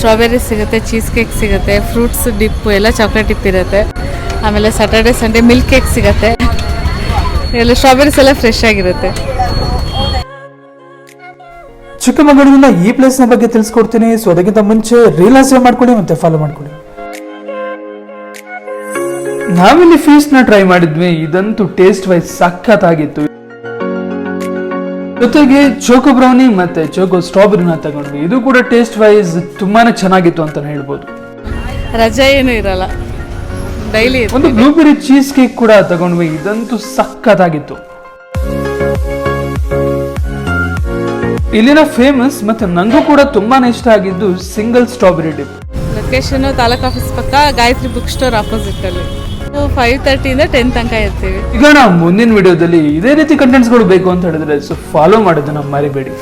Strawberry ಸಿಗುತ್ತೆ, cheese cake ಸಿಗುತ್ತೆ, fruits dip ಎಲ್ಲ ಚಾಕ್ಲೇಟ್ ಡಿಪ್ ಇರುತ್ತೆ. ಆಮೇಲೆ ಸ್ಯಾಟರ್ಡೆ ಸಂಡೇ ಮಿಲ್ಕ್ ಕೇಕ್ ಸಿಗುತ್ತೆ. ಎಲ್ಲ ಸ್ಟ್ರಾಬೆರೀಸ್ ಎಲ್ಲ ಫ್ರೆಶ್ ಆಗಿರುತ್ತೆ. ಚಿಕ್ಕಮಗಳೂರಿನ ಈ ಪ್ಲೇಸ್ನ ಬಗ್ಗೆ ತಿಳಿಸ್ಕೊಡ್ತೀನಿ. ಸೊ ಅದಕ್ಕಿಂತ ಮುಂಚೆ ರೀಲ್ ಸೇವ್ ಮಾಡ್ಕೊಳ್ಳಿ ಮತ್ತೆ ಫಾಲೋ ಮಾಡ್ಕೊಳ್ಳಿ. ನಾವಿಲ್ಲಿ ಫೀಸ್ಟ್ ನ ಟ್ರೈ ಮಾಡಿದ್ವಿ. ಇದಂತೂ ಟೇಸ್ಟ್ ವೈಸ್ ಸಖತ್ತಾಗಿತ್ತು. ಜೊತೆಗೆ ಚೋಕೋ ಬ್ರೌನಿ ಮತ್ತೆ ಚೋಕೋ ಸ್ಟ್ರಾಬೆರಿನ ತಗೊಂಡ್ವಿ. ಇದು ಕೂಡ ಟೇಸ್ಟ್ ವೈಸ್ ತುಂಬಾನೇ ಚೆನ್ನಾಗಿತ್ತು ಅಂತ ಹೇಳ್ಬೋದು. ರಜೆ ಏನು ಇರಲ್ಲ, ಡೈಲಿ. ಒಂದು ಬ್ಲೂಬೆರಿ ಚೀಸ್ ಕೇಕ್ ಕೂಡ ತಗೊಂಡ್ವಿ. ಇದಂತೂ ಸಖತ್ತಾಗಿತ್ತು. ಇಲ್ಲಿನ ಫೇಮಸ್ ಮತ್ತೆ ನಂಗೂ ಕೂಡ ತುಂಬಾನೇ ಇಷ್ಟ ಆಗಿದ್ದು single strawberry dip. Location taluk office ಪಕ್ಕ ಗಾಯತ್ರಿ ಬುಕ್ ಸ್ಟೋರ್ ಆಪೋಸಿಟ್ ಅಲ್ಲಿ. 5:30 10 ತನಕ ಇರ್ತೀವಿ. ಈಗ ನಾವು ಮುಂದಿನ ವಿಡಿಯೋದಲ್ಲಿ ಇದೇ ರೀತಿ ಕಂಟೆಂಟ್ಸ್ಗಳು ಬೇಕು ಅಂತ ಹೇಳಿದ್ರೆ ಸೊ ಫಾಲೋ ಮಾಡೋದನ್ನ ಮರಿಬೇಡಿ.